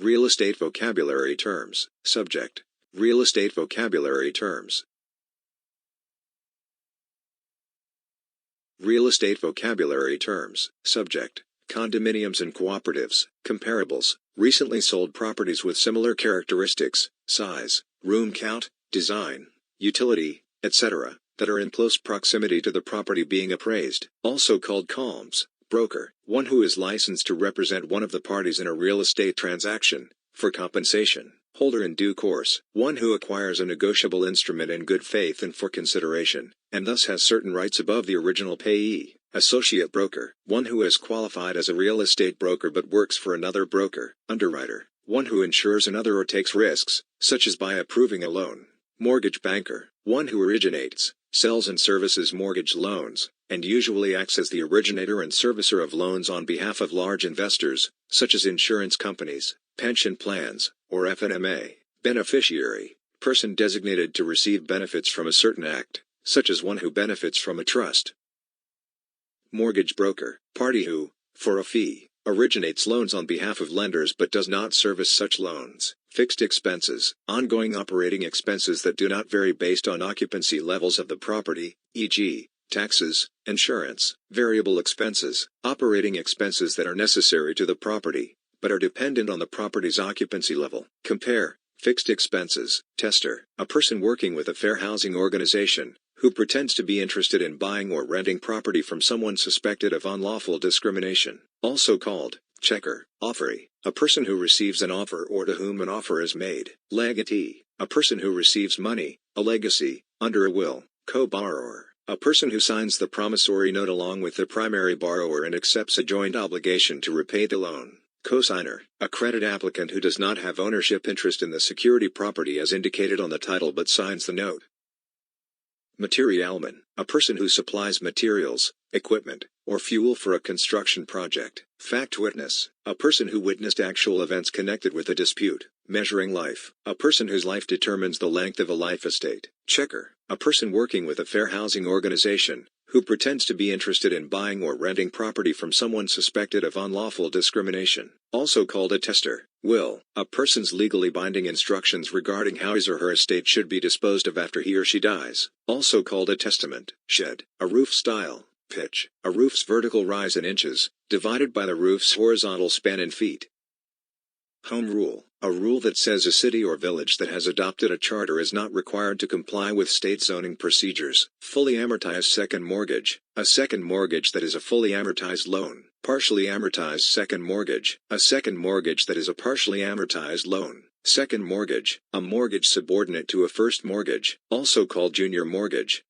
Real estate vocabulary terms. Subject. Real estate vocabulary terms. Real estate vocabulary terms. Subject. Condominiums and cooperatives. Comparables. Recently sold properties with similar characteristics, size, room count, design, utility, etc., that are in close proximity to the property being appraised. Also called COMs. Broker. One who is licensed to represent one of the parties in a real estate transaction, for compensation. Holder in due course. One who acquires a negotiable instrument in good faith and for consideration, and thus has certain rights above the original payee. Associate broker. One who is qualified as a real estate broker but works for another broker. Underwriter. One who insures another or takes risks, such as by approving a loan. Mortgage banker. One who originates, sells and services mortgage loans, and usually acts as the originator and servicer of loans on behalf of large investors, such as insurance companies, pension plans, or FNMA. Beneficiary. Person designated to receive benefits from a certain act, such as one who benefits from a trust. Mortgage broker. Party who, for a fee, originates loans on behalf of lenders but does not service such loans. Fixed expenses. Ongoing operating expenses that do not vary based on occupancy levels of the property, e.g., taxes, insurance. Variable expenses. Operating expenses that are necessary to the property, but are dependent on the property's occupancy level. Compare. Fixed expenses. Tester. A person working with a fair housing organization, who pretends to be interested in buying or renting property from someone suspected of unlawful discrimination. Also called checker. Offeree. A person who receives an offer or to whom an offer is made. Legatee. A person who receives money, a legacy, under a will. Co-borrower. A person who signs the promissory note along with the primary borrower and accepts a joint obligation to repay the loan. Cosigner. A credit applicant who does not have ownership interest in the security property as indicated on the title but signs the note. Materialman. A person who supplies materials, equipment, or fuel for a construction project. Fact witness. A person who witnessed actual events connected with a dispute. Measuring life. A person whose life determines the length of a life estate. Checker. A person working with a fair housing organization, who pretends to be interested in buying or renting property from someone suspected of unlawful discrimination. Also called a tester. Will. A person's legally binding instructions regarding how his or her estate should be disposed of after he or she dies. Also called a testament. Shed. A roof style. Pitch. A roof's vertical rise in inches, divided by the roof's horizontal span in feet. Home rule. A rule that says a city or village that has adopted a charter is not required to comply with state zoning procedures. Fully amortized second mortgage. A second mortgage that is a fully amortized loan. Partially amortized second mortgage. A second mortgage that is a partially amortized loan. Second mortgage. A mortgage subordinate to a first mortgage, also called junior mortgage.